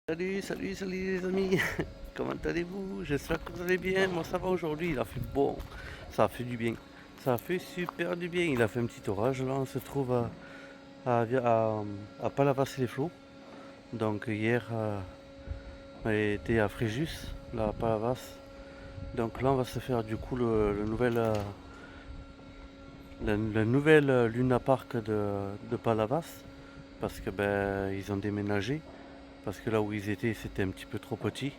Salut les amis, comment allez-vous? J'espère que vous allez bien, moi ça va aujourd'hui, il a fait bon, ça a fait du bien, ça a fait super du bien, il a fait un petit orage là, on se trouve à Palavas-les-Flots, donc hier on était à Fréjus, là à Palavas, donc là on va se faire du coup le nouvel Luna Park de Palavas, parce que ben ils ont déménagé, parce que là où ils étaient c'était un petit peu trop petit.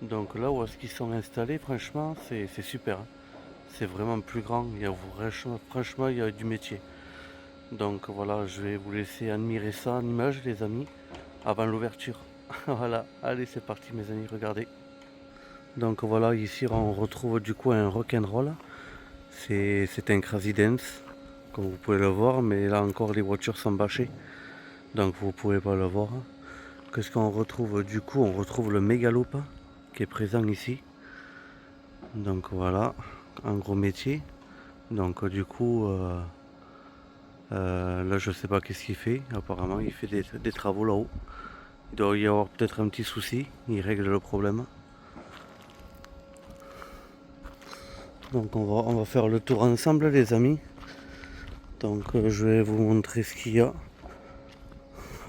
Donc là où est-ce qu'ils sont installés, franchement, c'est super, hein. C'est vraiment plus grand. Franchement, il y a du métier. Donc voilà, je vais vous laisser admirer ça en image, les amis, avant l'ouverture. Voilà, allez, c'est parti, mes amis, regardez. Donc voilà, ici on retrouve du coup un rock'n'roll. C'est un crazy dance, comme vous pouvez le voir, mais là encore les voitures sont bâchées, donc vous pouvez pas le voir. Qu'est-ce qu'on retrouve du coup? On retrouve le Megaloop qui est présent ici. Donc voilà, un gros métier. Donc du coup, là je sais pas qu'est-ce qu'il fait. Apparemment il fait des travaux là-haut. Il doit y avoir peut-être un petit souci. Il règle le problème. Donc on va faire le tour ensemble les amis. Donc je vais vous montrer ce qu'il y a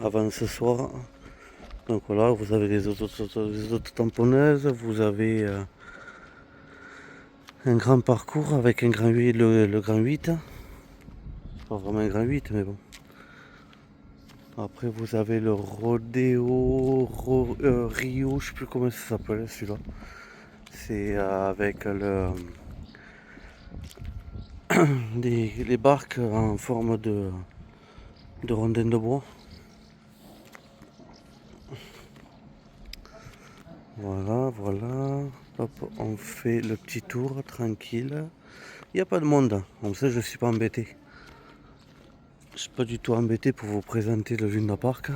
avant ce soir. Donc voilà, vous avez les autotamponneuses, vous avez un grand parcours avec un grand 8, le grand 8. C'est pas vraiment un grand 8 mais bon. Après vous avez le Rio, je sais plus comment ça s'appelle celui-là. C'est avec les barques en forme de rondins de bois. Voilà. Hop, on fait le petit tour tranquille. Il n'y a pas de monde, comme ça je suis pas embêté. Je suis pas du tout embêté pour vous présenter le Luna Park.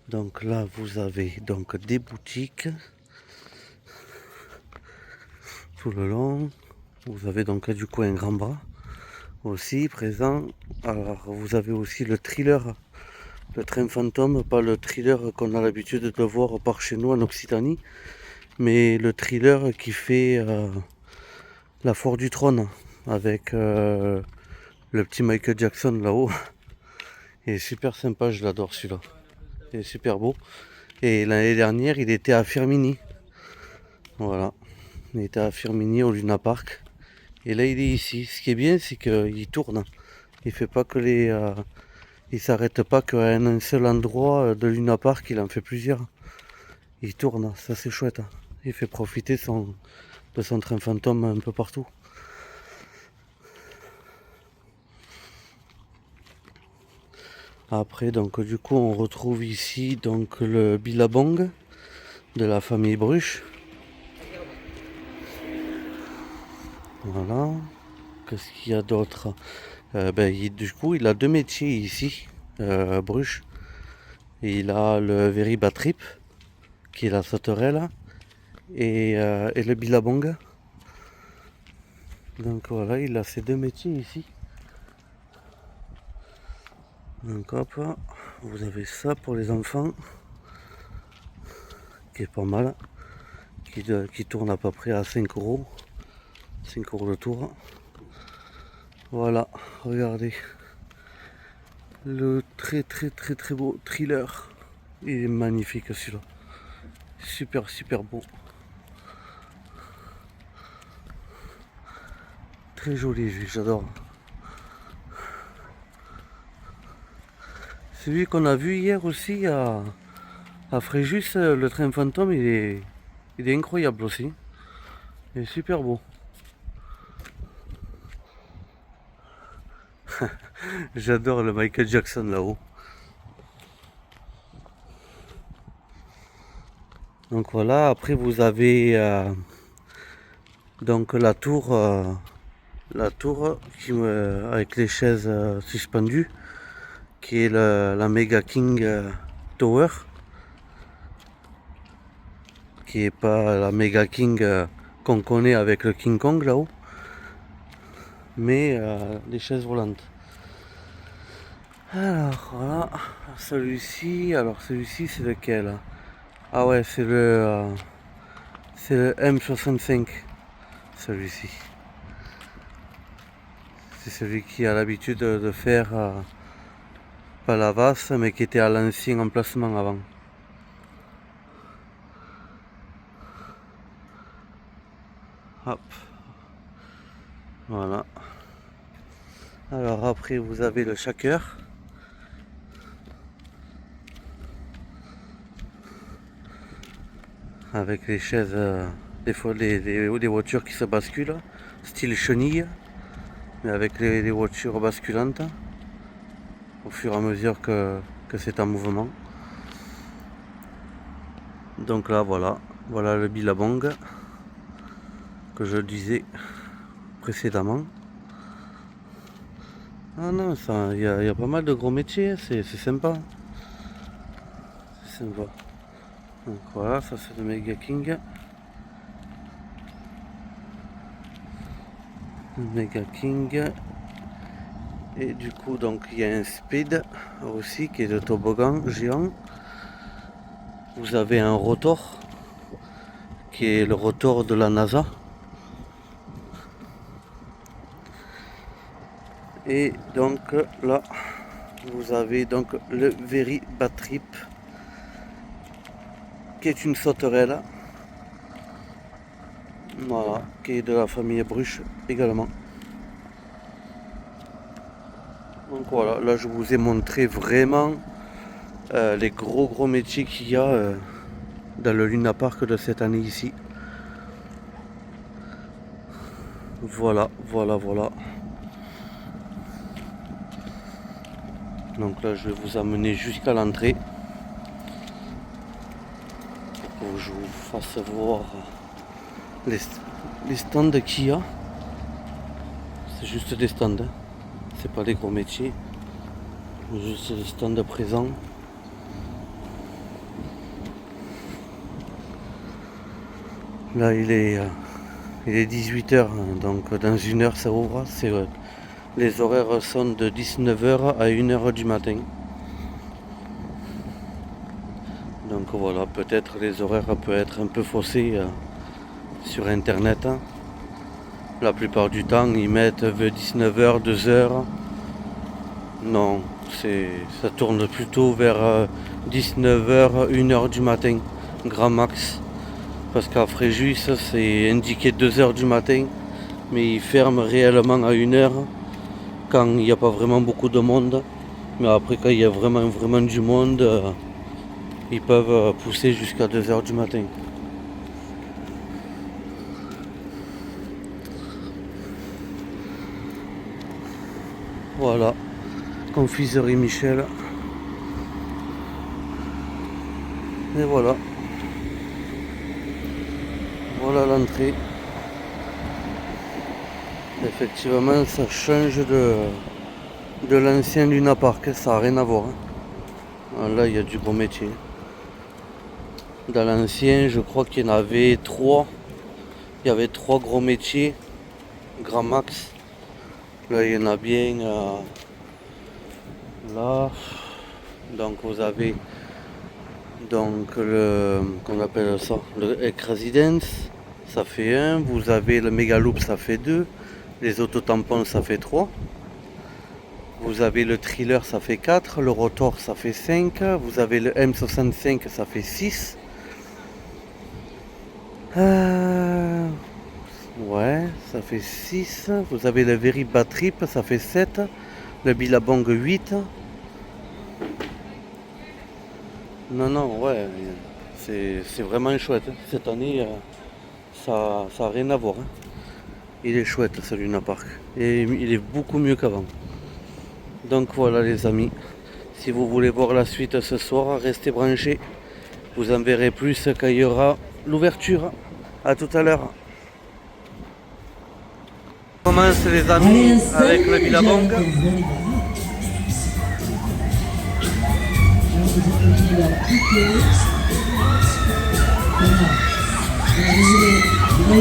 Donc là vous avez donc des boutiques tout le long. Vous avez donc du coup un grand bras aussi présent. Alors vous avez aussi le thriller, le train fantôme, pas le thriller qu'on a l'habitude de voir par chez nous en Occitanie, mais le thriller qui fait la Foire du Trône avec le petit Michael Jackson là-haut. Il est super sympa, je l'adore celui-là. Il est super beau. Et l'année dernière, il était à Firmini. Voilà. Il était à Firmini au Luna Park. Et là, il est ici. Ce qui est bien, c'est qu'il tourne. Il fait pas que il s'arrête pas qu'à un seul endroit de Luna Park, il en fait plusieurs. Il tourne, ça c'est chouette. Il fait profiter de son train fantôme un peu partout. Après, donc du coup, on retrouve ici donc le Billabong de la famille Bruche. Voilà. Qu'est-ce qu'il y a d'autre? Du coup, il a deux métiers ici, Bruche. Il a le Very Bad Trip, qui est la sauterelle, et le Billabong. Donc voilà, il a ces deux métiers ici. Donc hop, vous avez ça pour les enfants, qui est pas mal, qui tourne à peu près à 5 euros. 5 euros le tour. Voilà, regardez. Le très beau thriller. Il est magnifique celui-là. Super beau. Très joli, j'adore. Celui qu'on a vu hier aussi à Fréjus, le train fantôme, il est incroyable aussi. Il est super beau. J'adore le Michael Jackson là-haut. Donc voilà, après vous avez donc la tour avec les chaises suspendues, qui est la Mega King Tower, qui est pas la Mega King qu'on connaît avec le King Kong là-haut, mais les chaises volantes. Alors voilà, celui-ci, c'est lequel? Ah ouais, c'est le M65, celui-ci. C'est celui qui a l'habitude de faire pas la Vasse, mais qui était à l'ancien emplacement avant. Hop, voilà. Alors après vous avez le shaker. Avec les chaises, des fois des voitures qui se basculent, style chenille, mais avec les voitures basculantes, au fur et à mesure que c'est en mouvement. Donc là voilà le Billabong que je disais précédemment. Ah non, il y a pas mal de gros métiers, c'est sympa. C'est sympa. Donc voilà, ça c'est le Mega King. Le Mega King. Et du coup donc il y a un speed aussi qui est de toboggan géant. Vous avez un rotor qui est le rotor de la NASA. Et donc là vous avez donc le Very Bad Trip qui est une sauterelle. Voilà, qui est de la famille Bruche également. Donc voilà, là je vous ai montré vraiment les gros métiers qu'il y a dans le Luna Park de cette année ici. Voilà. Donc là je vais vous amener jusqu'à l'entrée pour que je vous fasse voir les stands qu'il y a. C'est juste des stands, hein. C'est pas des gros métiers, juste des stands présents. Là il est 18h, donc dans une heure ça ouvre. Les horaires sont de 19h à 1h du matin. Donc voilà, peut-être les horaires peuvent être un peu faussés sur internet. La plupart du temps ils mettent 19h, 2h. Non, ça tourne plutôt vers 19h, 1h du matin, grand max. Parce qu'à Fréjus c'est indiqué 2h du matin, mais ils ferment réellement à 1h quand il n'y a pas vraiment beaucoup de monde. Mais après quand il y a vraiment du monde, ils peuvent pousser jusqu'à 2h du matin. Voilà, confiserie Michel. Et voilà. Voilà l'entrée. Effectivement, ça change de l'ancien Luna Park, ça n'a rien à voir. Là, il y a du gros métier. Dans l'ancien, je crois qu'il y en avait 3. Il y avait 3 gros métiers, grand max. Là, il y en a bien là. Donc, vous avez donc qu'on appelle ça, le Ec Residence, ça fait 1. Vous avez le Megaloop, ça fait 2. Les autotampons, ça fait 3. Vous avez le Thriller, ça fait 4. Le Rotor, ça fait 5. Vous avez le M65, ça fait 6. Ouais, ça fait 6. Vous avez le Very Bad Trip, ça fait 7. Le Billabong, 8. Non, ouais, c'est vraiment chouette. Cette année, ça n'a rien à voir. Il est chouette ce Luna Park. Et il est beaucoup mieux qu'avant. Donc voilà les amis. Si vous voulez voir la suite ce soir, restez branchés. Vous en verrez plus quand il y aura l'ouverture. A tout à l'heure. On commence les amis avec le Billabong.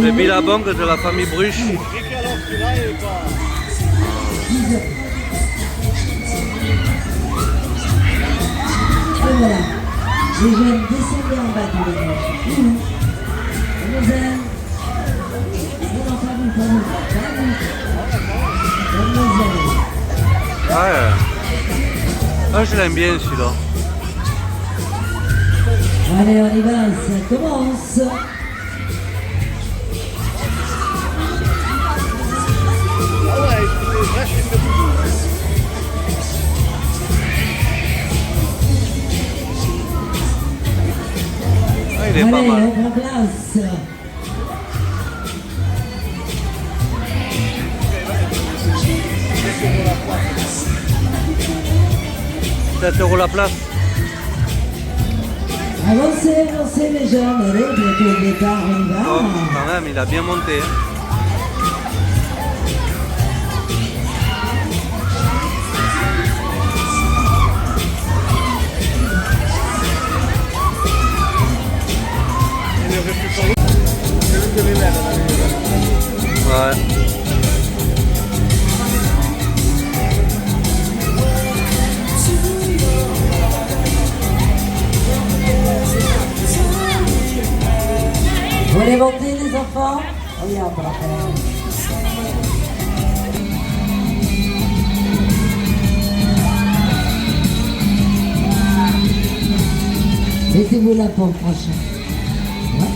Le Billabong de la famille Bruche. voilà. Les jeunes, descendez en bas du village. Mademoiselle. Non, pas vous, pas vous. Pas vous. Mademoiselle. Ah, je l'aime bien celui-là. Allez, on y va, ça commence. Il est pas Allez, mal. on prend place. 7 € la place. Avancez, avancez les jeunes, allez, bientôt le départ, on y va. Oh, quand même, il a bien monté. Hein. Ouais. Vous voulez monter les enfants? Regarde, mettez-vous là pour le prochain. Ouais.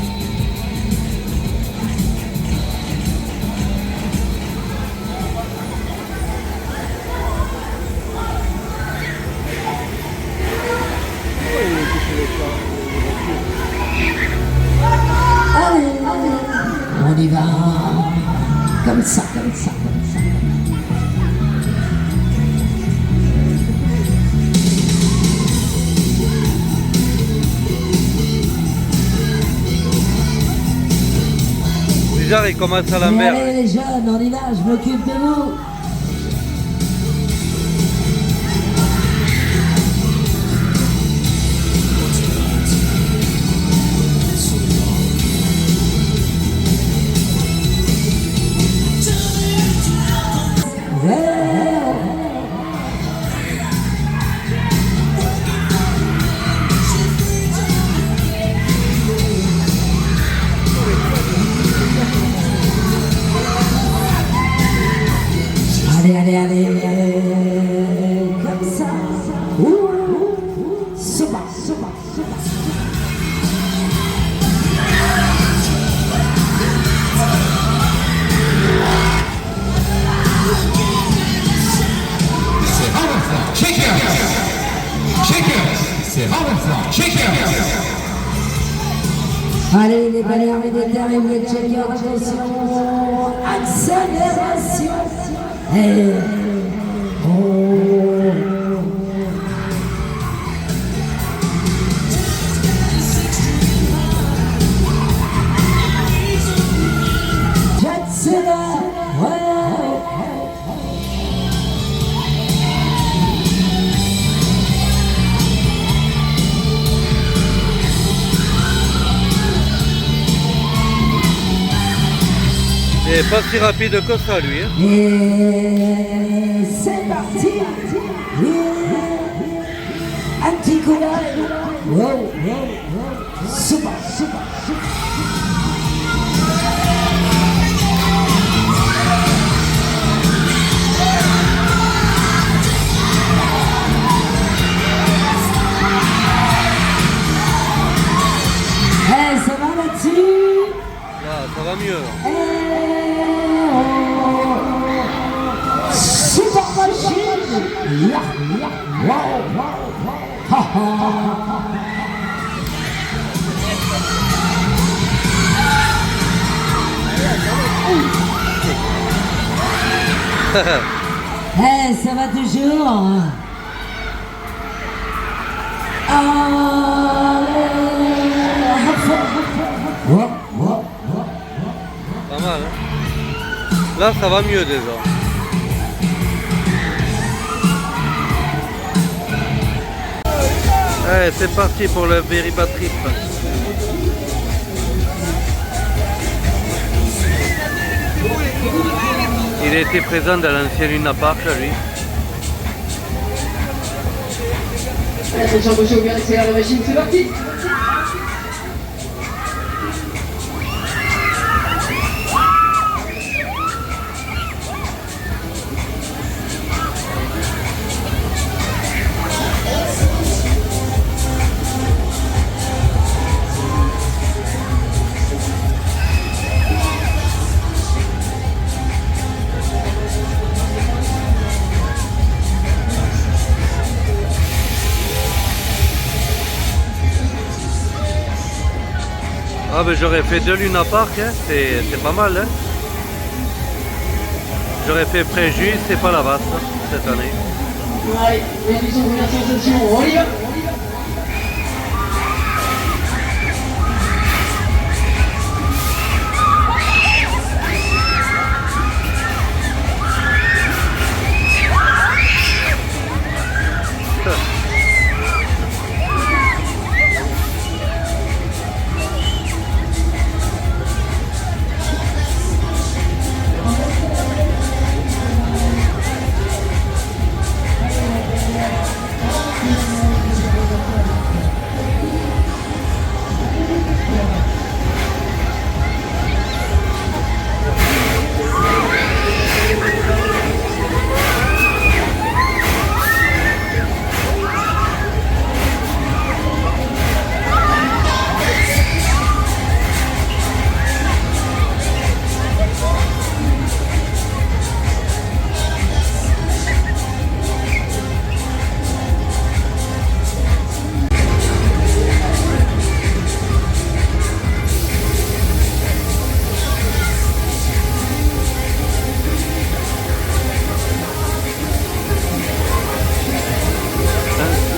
Allez, on y va. Comme ça, comme ça, comme ça. Déjà, il commence à la Mais mer. allez les jeunes, on y va, je m'occupe de vous. Allez, allez, allez, comme ça. Super, super, super. Allez, les baleines militaires et les checkers, attention, accélération. Et j'accélère. Il n'est pas si rapide que ça, lui. Hein. Et c'est parti. Un petit coup d'œil. Wow, super, super, super. Ça va là-dessus? Là, ça va mieux. Super machine! Wow! Ha ha! Ça va toujours? Pas mal, hein. Là, ça va mieux déjà. Allez, c'est parti pour le Very Bad Trip. Il a été présent dans l'ancien Luna Park, lui. Attention, gauche ouvert, accélère la machine, c'est parti. Ah ben j'aurais fait 2 Luna Park, hein. C'est pas mal. Hein. J'aurais fait Fréjus, c'est pas la basse hein, cette année. Allez, édition, première sensation, on y va.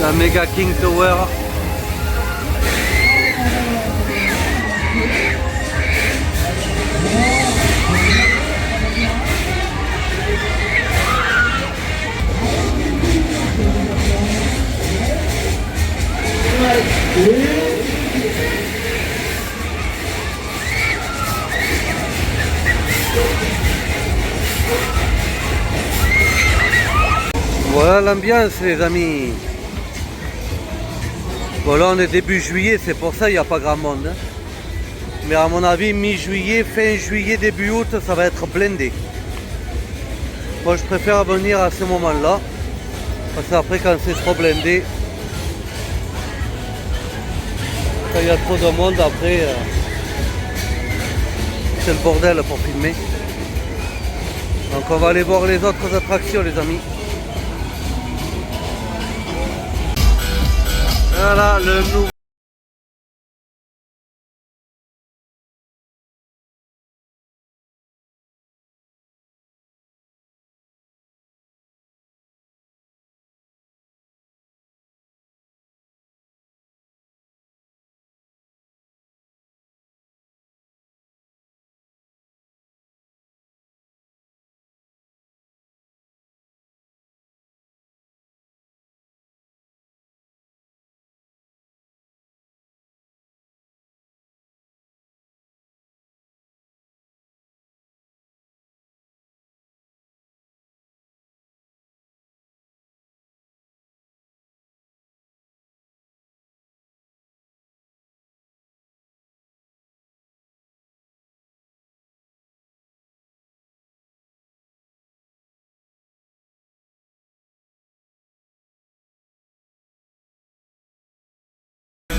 La Mega King Tower. Voilà l'ambiance les amis. Bon là on est début juillet, c'est pour ça il n'y a pas grand monde. Hein. Mais à mon avis mi-juillet, fin juillet, début août, ça va être blindé. Moi je préfère venir à ce moment-là. Parce qu'après quand c'est trop blindé, quand il y a trop de monde après, c'est le bordel pour filmer. Donc on va aller voir les autres attractions les amis. Voilà le nouveau.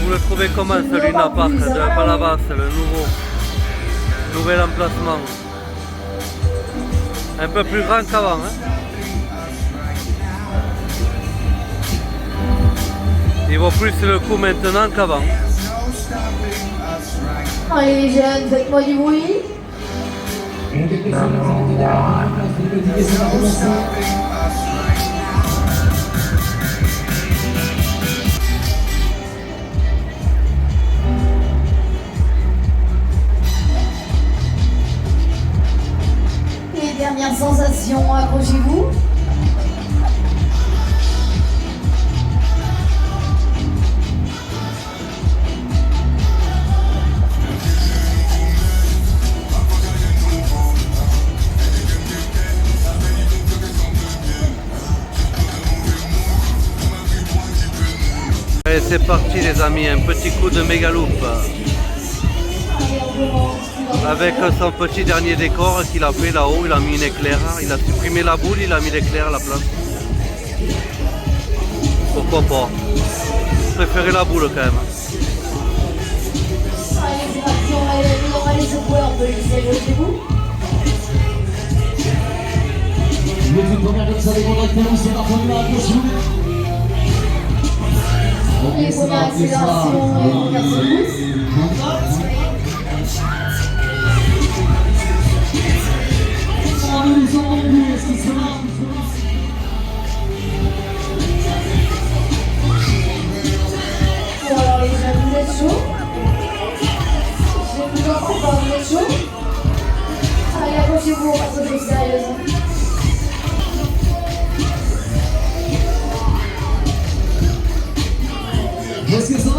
Vous le trouvez comment ce Luna Park de Palavas, le nouvel emplacement? Un peu plus grand qu'avant. Hein? Il vaut plus le coup maintenant qu'avant. Allez les jeunes, faites-moi du bruit. Les dernières sensations, accrochez-vous. c'est parti les amis, un petit coup de Megaloop. Avec son petit dernier décor qu'il a fait là-haut, il a mis une éclair. Il a supprimé la boule, il a mis l'éclair à la place. Pourquoi pas? Je préférais la boule quand même. Allez, c'est parti, on va aller secouer un peu les ailes chez vous. Le toute première comme ça, les grands directement, c'est parti, on y va, attention. Les premières accélérations et premières secousses. Bon, alors les jeunes, vous êtes chauds? Je vous entends pas, vous êtes chauds? Allez, accrochez-vous, on passe aux choses sérieuses. Est-ce que ça va?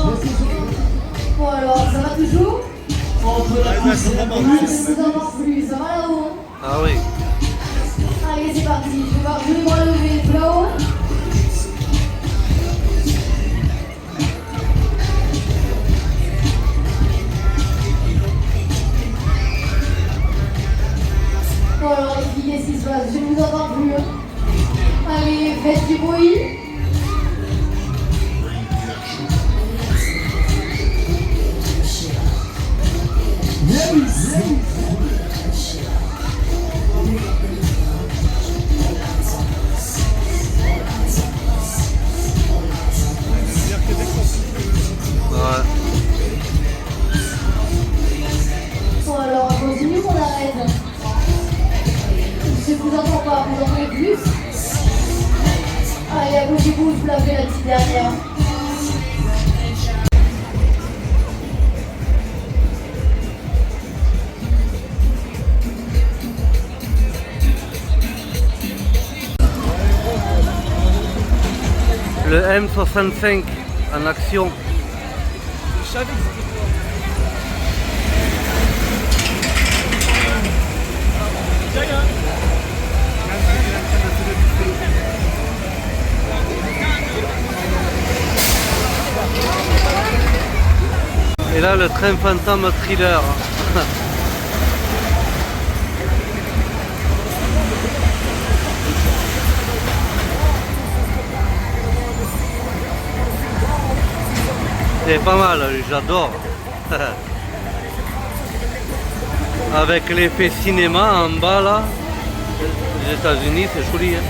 Bon alors, ça va toujours? Entre la cuisse et la Je cuisse. ne vous entends plus, ça va là-haut? Ah oui. Allez, c'est parti, je vais me relever tout là-haut. Bon alors les filles, qu'est-ce qui se passe? Je ne vous entends plus. Allez, faites du bruit. Ouais. Bon alors, on continue ou on arrête? Je vous entends pas, vous entendez plus? Allez, accrochez-vous, je vous la fais la petite dernière. Le M65 en action. Et là le train fantôme thriller. C'est pas mal, j'adore. Avec l'effet cinéma en bas là, les États-Unis, c'est joli. Hein.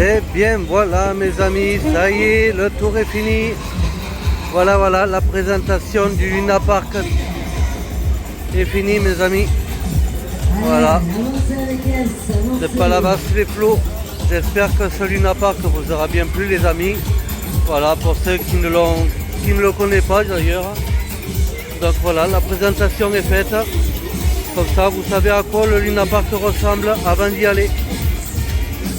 Et bien voilà mes amis, ça y est, le tour est fini. Voilà, la présentation du Luna Park est finie mes amis. Voilà, de Palavas les flots. J'espère que ce Luna Park vous aura bien plu les amis. Voilà, pour ceux qui ne le connaissent pas d'ailleurs. Donc voilà, la présentation est faite. Comme ça, vous savez à quoi le Luna Park ressemble avant d'y aller.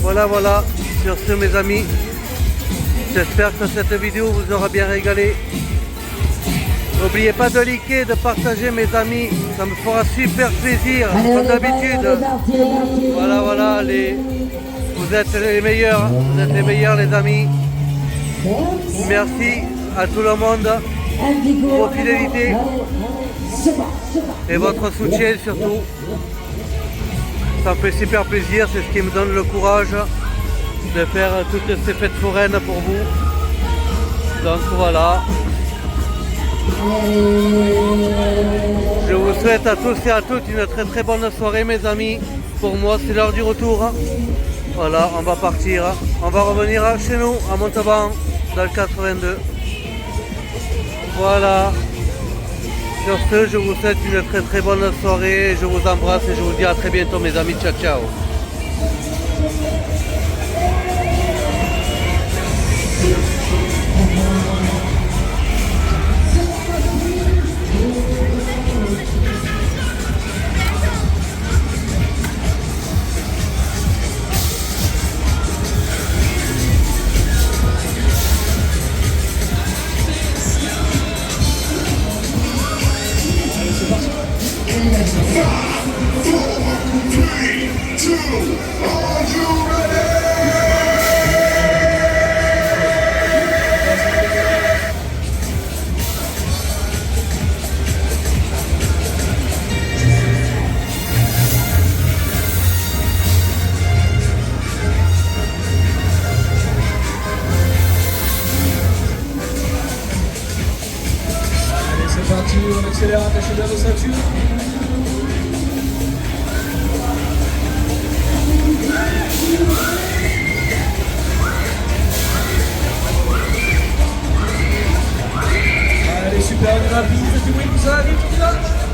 Voilà, sur ce mes amis, J'espère que cette vidéo vous aura bien régalé. N'oubliez pas de liker, de partager mes amis, ça me fera super plaisir, comme d'habitude. Voilà, voilà, vous êtes les meilleurs, les amis. Merci à tout le monde pour votre fidélité et votre soutien surtout. Ça me fait super plaisir, c'est ce qui me donne le courage de faire toutes ces fêtes foraines pour vous. Donc voilà. Je vous souhaite à tous et à toutes une très très bonne soirée mes amis. Pour moi c'est l'heure du retour. Voilà, on va partir. On va revenir chez nous à Montauban dans le 82. Voilà. Sur ce, je vous souhaite une très très bonne soirée. Je vous embrasse et je vous dis à très bientôt mes amis. Ciao ciao. C'est parti, on accélère, attachez bien vos ceintures. Allez, super, on est rapide, faites du bruit pour ça, vite, on y va.